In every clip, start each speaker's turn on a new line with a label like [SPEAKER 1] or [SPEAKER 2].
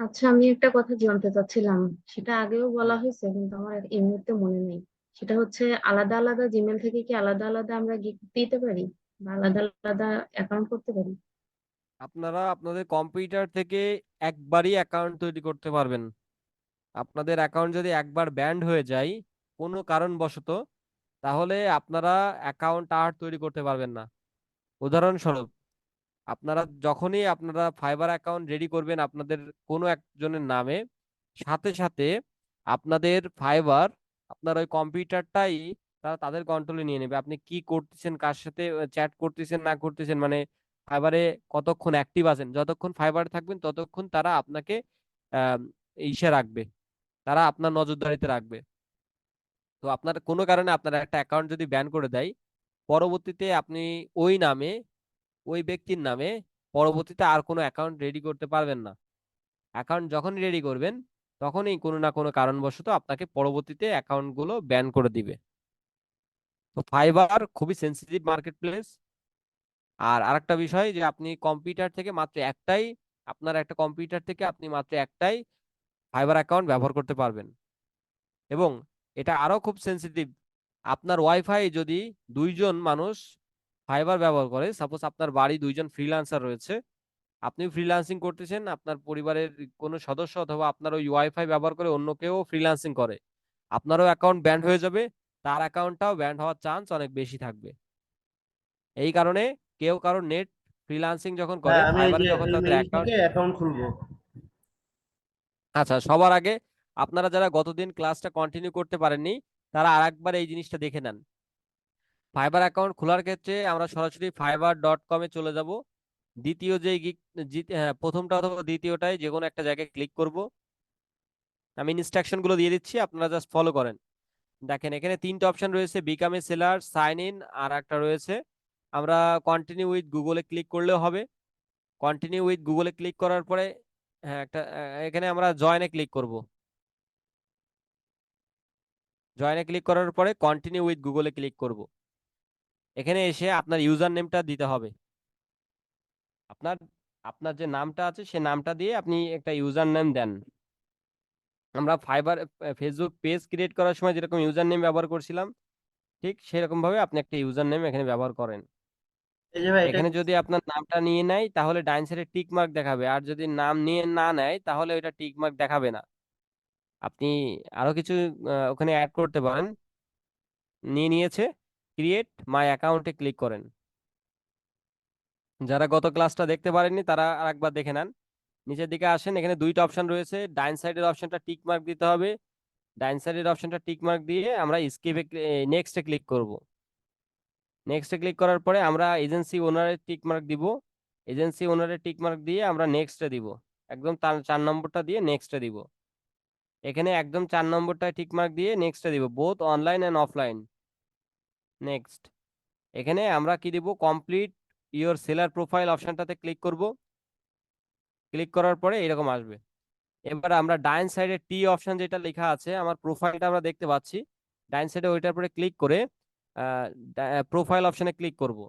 [SPEAKER 1] আচ্ছা, আমি একটা কথা জানতে চাচ্ছিলাম। সেটা আগেও বলা
[SPEAKER 2] হুম।
[SPEAKER 1] হয়েছে কিন্তু আমার এই মুহূর্তে মনে নেই। সেটা হচ্ছে, আলাদা আলাদা জিমেল থেকে কি আলাদা আলাদা আমরা গিফট দিতে পারি বা আলাদা আলাদা অ্যাকাউন্ট করতে পারি?
[SPEAKER 2] আপনারা আপনাদের কম্পিউটার থেকে একবারই অ্যাকাউন্ট তৈরি করতে পারবেন। আপনাদের অ্যাকাউন্ট যদি একবার ব্যান্ড হয়ে যায় কোনো কারণবশত, তাহলে আপনারা অ্যাকাউন্ট আর তৈরি করতে পারবেন না। উদাহরণস্বরূপ, আপনারা যখনই আপনারা ফাইবার অ্যাকাউন্ট রেডি করবেন আপনাদের কোনো একজনের নামে, সাথে সাথে আপনাদের ফাইবার আপনার ওই কম্পিউটারটাই তারা তাদের কন্ট্রোলে নিয়ে নেবে। আপনি কি করতেছেন, কার সাথে চ্যাট করতেছেন না করতেছেন, মানে ফাইবারে কতক্ষণ অ্যাক্টিভ আছেন, যতক্ষণ ফাইবারে থাকবেন ততক্ষণ তারা আপনাকে আহ ইসে রাখবে, তারা আপনার নজরদারিতে রাখবে। তো আপনার কোনো কারণে আপনার একটা অ্যাকাউন্ট যদি ব্যান করে দেয়, পরবর্তীতে আপনি ওই নামে, ওই ব্যক্তির নামে পরবর্তীতে আর কোনো অ্যাকাউন্ট রেডি করতে পারবেন না। অ্যাকাউন্ট যখন রেডি করবেন তখনই কোনো না কোনো কারণবশত আপনাকে পরবর্তীতে অ্যাকাউন্ট গুলো ব্যান করে দিবে। তো ফাইবার খুবই সেন্সিটিভ মার্কেট প্লেস। আর আরেকটা বিষয় যে আপনি কম্পিউটার থেকে মাত্র একটাই, আপনার একটা কম্পিউটার থেকে আপনি মাত্র একটাই ফাইবার অ্যাকাউন্ট ব্যবহার করতে পারবেন। এবং এটা আরো খুব সেন্সিটিভ, আপনার ওয়াইফাই যদি দুইজন মানুষ ফাইবার ব্যবহার করে, সাপোজ আপনার বাড়ি দুইজন ফ্রিল্যান্সার রয়েছে, আপনি ফ্রিল্যান্সিং করতেছেন, আপনার পরিবারের কোনো সদস্য অথবা আপনার ওই ওয়াইফাই ব্যবহার করে অন্য কেউ ফ্রিল্যান্সিং করে, আপনারও অ্যাকাউন্ট ব্যান্ড হয়ে যাবে, তার অ্যাকাউন্টটাও ব্যান্ড হওয়ার চান্স অনেক বেশি থাকবে। এই কারণে কেউ কারো নেট ফ্রিল্যান্সিং যখন করে,
[SPEAKER 3] হ্যাঁ, আমি এই
[SPEAKER 2] ফাইবারে
[SPEAKER 3] যে
[SPEAKER 2] যখন
[SPEAKER 3] এই
[SPEAKER 2] তাদের
[SPEAKER 3] মেইল
[SPEAKER 2] অ্যাকাউন্ট।
[SPEAKER 3] থেকে অ্যাকাউন্ট খুলবো।
[SPEAKER 2] আচ্ছা, সবার আগে আপনারা যারা গতদিন ক্লাসটা কন্টিনিউ করতে পারেননি, তারা আরেকবার এই জিনিসটা দেখে নেন। ফাইবার অ্যাকাউন্ট খোলার ক্ষেত্রে আমরা সরাসরি fiverr.com-এ চলে যাব। দ্বিতীয় যে হ্যাঁ, প্রথমটা অথবা দ্বিতীয়টায় যে কোনো একটা জায়গায় ক্লিক করব। আমি ইনস্ট্রাকশন গুলো দিয়ে দিচ্ছি, আপনারা জাস্ট ফলো করেন। দেখেন এখানে তিনটা অপশন রয়েছে, become a seller, sign in, আর একটা রয়েছে আমরা কন্টিনিউ উইথ গুগলে ক্লিক করলেও হবে। কন্টিনিউ উইথ গুগলে ক্লিক করার পরে, হ্যাঁ, একটা এখানে আমরা জয়েনে ক্লিক করব। জয়েনে ক্লিক করার পরে কন্টিনিউ উইথ গুগলে ক্লিক করব। এখানে এসে আপনার ইউজার নেমটা দিতে হবে। আপনার আপনার যে নামটা আছে সে নামটা দিয়ে আপনি একটা ইউজার নেম দেন। আমরা ফাইবার ফেসবুক পেজ ক্রিয়েট করার সময় যেরকম ইউজার নেম ব্যবহার করছিলাম, ঠিক সেরকম ভাবে আপনি একটা ইউজার নেম এখানে ব্যবহার করেন।
[SPEAKER 3] এই যে ভাই এটা
[SPEAKER 2] এখানে যদি
[SPEAKER 3] দিচ্ছি।
[SPEAKER 2] আপনার নামটা নিয়ে নেয় তাহলে ডাইন সাইডে টিক মার্ক দেখাবে, আর যদি নাম নিয়ে না নেয় তাহলে ওইটা টিক মার্ক দেখাবে না। আপনি আরো কিছু ওখানে অ্যাড করতে পারেন। নিয়ে নিয়েছে, ক্রিয়েট মাই অ্যাকাউন্টে ক্লিক করেন। যারা গত ক্লাসটা দেখতে পারেননি তারা আরেকবার দেখে নেন। নিচের দিকে আসেন, এখানে দুইটা অপশন রয়েছে, ডাইন সাইডের অপশনটা টিক মার্ক দিতে হবে। ডাইন সাইডের অপশনটা টিক মার্ক দিয়ে আমরা স্কিপে নেক্সটে ক্লিক করব। নেক্সটে ক্লিক করার পরে আমরা এজেন্সি ওনারের টিক মার্ক দিব। এজেন্সি ওনারের টিক মার্ক দিয়ে আমরা নেক্সটে দিব। একদম তার 4 নম্বরটা দিয়ে নেক্সটে দিব। এখানে একদম 4 নম্বরটা টিক মার্ক দিয়ে নেক্সটে দিব, both online and offline. Next. এখানে আমরা কি দিব, কমপ্লিট ইওর সেলার প্রোফাইল অপশনটাতে ক্লিক করব। ক্লিক করার পরে এরকম আসবে। এবার আমরা ডাইন সাইডে টি অপশন যেটা লেখা আছে, আমার প্রোফাইলটা আমরা দেখতে পাচ্ছি, ডাইন সাইডে ওইটার পরে ক্লিক করে প্রোফাইল অপশনে ক্লিক করব।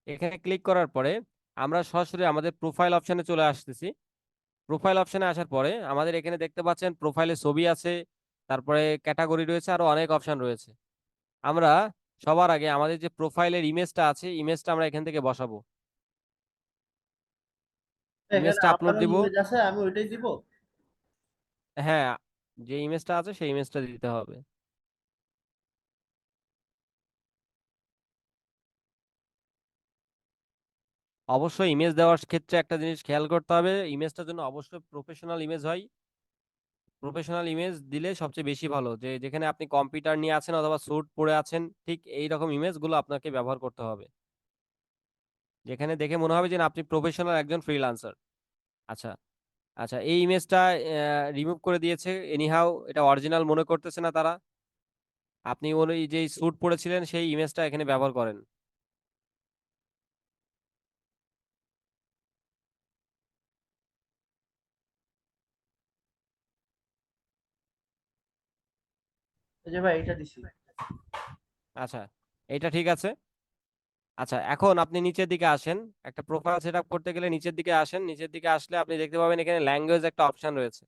[SPEAKER 2] এখানে ক্লিক করার পরে আমরা সরাসরি আমাদের প্রোফাইল অপশনে চলে আসতেছি। প্রোফাইল অপশনে আসার পরে আমাদের এখানে দেখতে পাচ্ছেন প্রোফাইলে ছবি আছে, তারপরে ক্যাটাগরি রয়েছে, আরো অনেক অপশন রয়েছে। আমরা সবার আগে আমাদের যে প্রোফাইলের ইমেজটা আছে, ইমেজটা আমরা এখান থেকে বসাবো।
[SPEAKER 3] এখানে
[SPEAKER 2] ইমেজটা আপলোড
[SPEAKER 3] আমারও
[SPEAKER 2] দিব।
[SPEAKER 3] ইমেজ আছে, আমি ওইটাই দিব।
[SPEAKER 2] হ্যাঁ, যে ইমেজটা আছে সেই ইমেজটা দিতে হবে। অবশ্যই ইমেজ দেওয়ার ক্ষেত্রে একটা জিনিস খেয়াল করতে হবে, ইমেজটা যেন অবশ্যই প্রফেশনাল ইমেজ হয়। প্রফেশনাল ইমেজ দিলে সবচেয়ে বেশি ভালো, যে যেখানে আপনি কম্পিউটার নিয়ে আছেন অথবা স্যুট পরে আছেন, ঠিক এই রকম ইমেজগুলো আপনাকে ব্যবহার করতে হবে, যেখানে দেখে মনে হবে যে না, আপনি প্রফেশনাল একজন ফ্রিল্যান্সার। আচ্ছা। আচ্ছা, এই ইমেজটা রিমুভ করে দিয়েছে, এনিহাও এটা অরিজিনাল মনে করতেছে না তারা। আপনি ওই যে স্যুট পরেছিলেন সেই ইমেজটা এখানে ব্যবহার করেন।
[SPEAKER 3] এই যে ভাই এটা দিছি।
[SPEAKER 2] আচ্ছা, এটা ঠিক আছে। আচ্ছা, এখন আপনি নিচের দিকে আসেন, একটা প্রোফাইল সেট আপ করতে গেলে নিচের দিকে আসেন, নিচের দিকে আসলে আপনি দেখতে পাবেন এখানে ল্যাঙ্গুয়েজ একটা অপশন রয়েছে।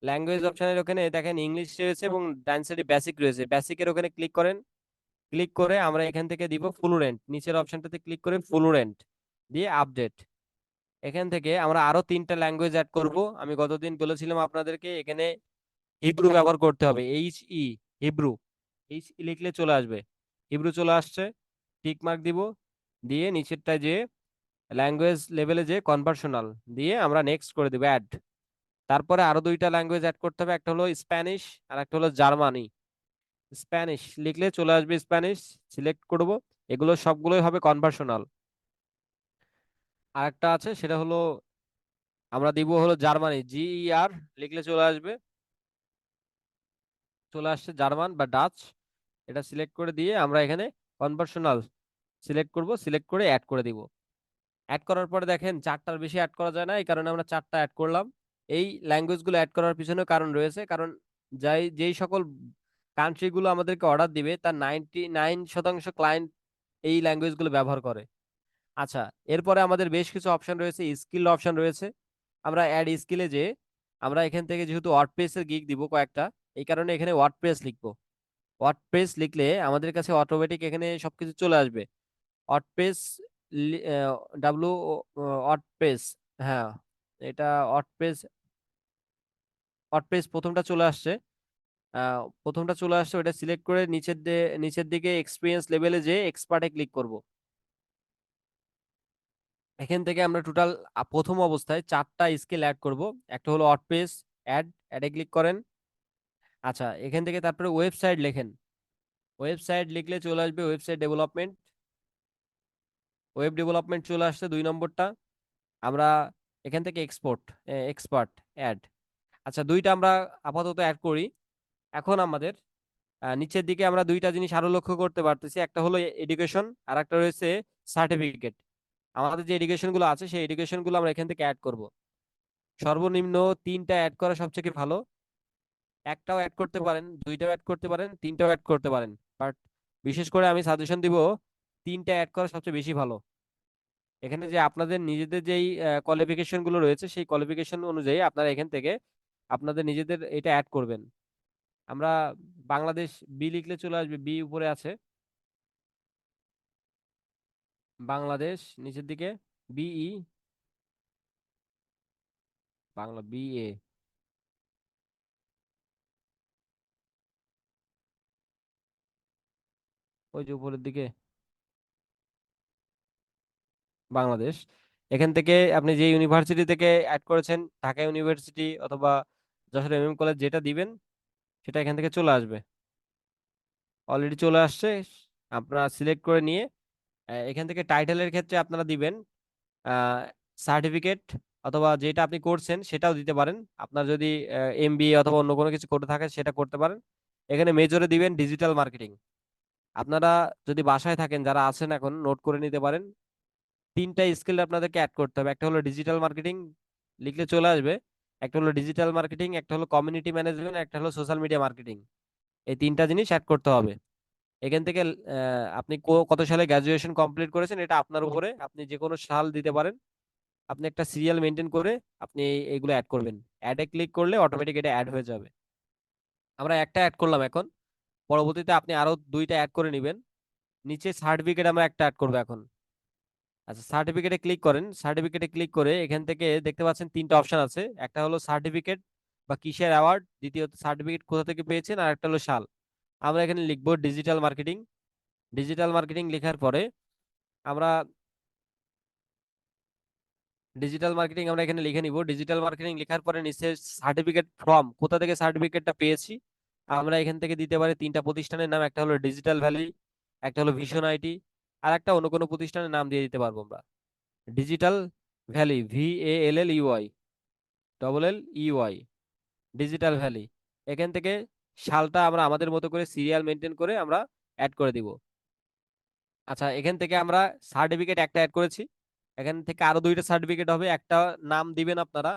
[SPEAKER 2] ল্যাঙ্গুয়েজ অপশনের ওখানে দেখেন ইংলিশ রয়েছে এবং ডান সাইডে বেসিক রয়েছে। বেসিকের ওখানে ক্লিক করেন, ক্লিক করে আমরা এখান থেকে দিব ফ্লুয়েন্ট, নিচের অপশনটাতে ক্লিক করে ফ্লুয়েন্ট দিয়ে আপডেট। এখান থেকে আমরা আরো 3টা ল্যাঙ্গুয়েজ অ্যাড করব। আমি গতদিন বলেছিলাম আপনাদেরকে এখানে হিব্রু ব্যবহার করতে হবে, HE, হিব্রু। HE লিখলে চলে আসবে, হিব্রু চলে আসছে, টিক মার্ক দিব, দিয়ে নিচেরটায় যে ল্যাঙ্গুয়েজ লেভেলে যে কনভার্সনাল দিয়ে আমরা নেক্সট করে দিব অ্যাড। তারপরে আরো 2টা ল্যাঙ্গুয়েজ অ্যাড করতে হবে, একটা হলো স্প্যানিশ আর একটা হলো জার্মানি। স্প্যানিশ লিখলে চলে আসবে স্প্যানিশ, সিলেক্ট করব। এগুলো সবগুলোই হবে কনভার্সনাল। আরেকটা আছে সেটা হলো আমরা দিব হলো জার্মানি, GER লিখলে চলে আসবে, চলে আসছে জার্মান বা ডাচ। এটা সিলেক্ট করে দিয়ে আমরা এখানে কনভার্সনাল সিলেক্ট করব, সিলেক্ট করে অ্যাড করে দিব। অ্যাড করার পরে দেখেন 4টার বেশি অ্যাড করা যায় না, এই কারণে আমরা 4টা অ্যাড করলাম। এই ল্যাঙ্গুয়েজগুলো অ্যাড করার পিছনে কারণ রয়েছে, কারণ যেই সকল কান্ট্রিগুলো আমাদেরকে অর্ডার দিবে তার 99% ক্লায়েন্ট এই ল্যাঙ্গুয়েজগুলো ব্যবহার করে। আচ্ছা, এরপরে আমাদের বেশ কিছু অপশন রয়েছে, স্কিল অপশন রয়েছে। আমরা অ্যাড স্কিলে যে আমরা এখান থেকে যেহেতু ওয়ার্ডপ্রেসের গিগ দিব কয়েকটা, এই কারণে এখানে ওয়ার্ডপ্রেস লিখবো। ওয়ার্ডপ্রেস লিখলে আমাদের কাছে অটোমেটিক এখানে সবকিছু চলে আসবে। ওয়ার্ডপ্রেস, ডাব্লু ওয়ার্ডপ্রেস, হ্যাঁ এটা ওয়ার্ডপ্রেস। ওয়ার্ডপ্রেস প্রথমটা চলে আসছে, প্রথমটা চলে আসছে, ওটা সিলেক্ট করে নিচের দিকে এক্সপিরিয়েন্স লেভেলে যে এক্সপার্টে ক্লিক করব। এখান থেকে আমরা টোটাল প্রথম অবস্থায় 4টা স্কিল অ্যাড করব। একটা হলো ওয়ার্ডপ্রেস, অ্যাডে ক্লিক করেন। আচ্ছা, এখান থেকে তারপরে ওয়েবসাইট লেখেন, ওয়েবসাইট লিখলে চলে আসবে ওয়েবসাইট ডেভেলপমেন্ট। ওয়েব ডেভেলপমেন্ট চলে আসছে 2 নম্বরটা। আমরা এখান থেকে এক্সপার্ট অ্যাড। আচ্ছা, 2টা আমরা আপাতত অ্যাড করি। এখন আমাদের নিচের দিকে আমরা 2টা জিনিস আরো লক্ষ্য করতে পারতেছি, একটা হলো এডুকেশন আর একটা রয়েছে সার্টিফিকেট। আমাদের যে এডুকেশন গুলো আছে সেই এডুকেশন গুলো আমরা এখান থেকে অ্যাড করব। সর্বনিম্ন 3টা অ্যাড করা সবচেয়ে ভালো। একটাও অ্যাড করতে পারেন, 2টাও অ্যাড করতে পারেন, 3টাও অ্যাড করতে পারেন, বাট বিশেষ করে আমি সাজেশন দিব 3টা অ্যাড করা সবচেয়ে বেশি ভালো। এখানে যে আপনাদের নিজেদের যেই কোয়ালিফিকেশন গুলো রয়েছে সেই কোয়ালিফিকেশন অনুযায়ী আপনারা এখান থেকে আপনাদের নিজেদের এটা অ্যাড করবেন। আমরা বাংলাদেশ বি লিখলে চলে আসবে, বি উপরে আছে, বাংলাদেশ নিচের দিকে, বিই, বাংলা BA, ওই যে উপরের দিকে বাংলাদেশ। এখান থেকে আপনি যে ইউনিভার্সিটি থেকে অ্যাড করেছেন, ঢাকা ইউনিভার্সিটি অথবা যশোর কলেজ, যেটা দিবেন সেটা এখান থেকে চলে আসবে। অলরেডি চলে আসছে। আপনারা সিলেক্ট করে নিয়ে এখান থেকে টাইটেলের ক্ষেত্রে আপনারা দিবেন সার্টিফিকেট, অথবা যেটা আপনি করছেন সেটাও দিতে পারেন। আপনার যদি MBA অথবা অন্য কোনো কিছু করে থাকে সেটা করতে পারেন। এখানে মেজরে দিবেন ডিজিটাল মার্কেটিং। আপনারা যদি বাসায় থাকেন, যারা আছেন এখন নোট করে নিতে পারেন। 3টা স্কিল আপনাদেরকে অ্যাড করতে হবে, একটা হলো ডিজিটাল মার্কেটিং লিখলে চলে আসবে, একটা হলো ডিজিটাল মার্কেটিং, একটা হলো কমিউনিটি ম্যানেজমেন্ট, একটা হলো সোশ্যাল মিডিয়া মার্কেটিং। এই 3টা জিনিস অ্যাড করতে হবে। এখান থেকে আপনি কত সালে গ্রাজুয়েশন কমপ্লিট করেছেন এটা আপনার উপরে, আপনি যে কোনো সাল দিতে পারেন। আপনি একটা সিরিয়াল মেনটেন করে আপনি এইগুলো অ্যাড করবেন। অ্যাডে ক্লিক করলে অটোমেটিক এটা অ্যাড হয়ে যাবে। আমরা একটা অ্যাড করলাম, এখন পরবর্তীতে আপনি আরো 2টা অ্যাড করে নেবেন। নিচে সার্টিফিকেট আমরা একটা অ্যাড করবো এখন। আচ্ছা, সার্টিফিকেটে ক্লিক করেন, সার্টিফিকেটে ক্লিক করে এখান থেকে দেখতে পাচ্ছেন 3টা অপশন আছে, একটা হলো সার্টিফিকেট বা কিসের অ্যাওয়ার্ড, দ্বিতীয়ত সার্টিফিকেট কোথা থেকে পেয়েছেন, আর একটা হলো সাল। আমরা এখানে লিখবো ডিজিটাল মার্কেটিং। ডিজিটাল মার্কেটিং লেখার পরে আমরা ডিজিটাল মার্কেটিং আমরা এখানে লিখে নিব। ডিজিটাল মার্কেটিং লেখার পরে নিচে সার্টিফিকেট ফ্রম, কোথা থেকে সার্টিফিকেটটা পেয়েছি আমরা এখান থেকে দিতে পারি 3টা প্রতিষ্ঠানের নাম, একটা হলো ডিজিটাল ভ্যালি, একটা হলো ভিশন IT, আর একটা অন্য কোনো প্রতিষ্ঠানের নাম দিয়ে দিতে পারবো আমরা। Digital valley, VALLEY, LLEY, digital valley. এখান থেকে সালটা আমরা আমাদের মতো করে সিরিয়াল মেনটেন করে আমরা অ্যাড করে দিব। আচ্ছা, এখান থেকে আমরা সার্টিফিকেট একটা অ্যাড করেছি, এখান থেকে আরো 2টা সার্টিফিকেট হবে, একটা নাম দিবেন আপনারা,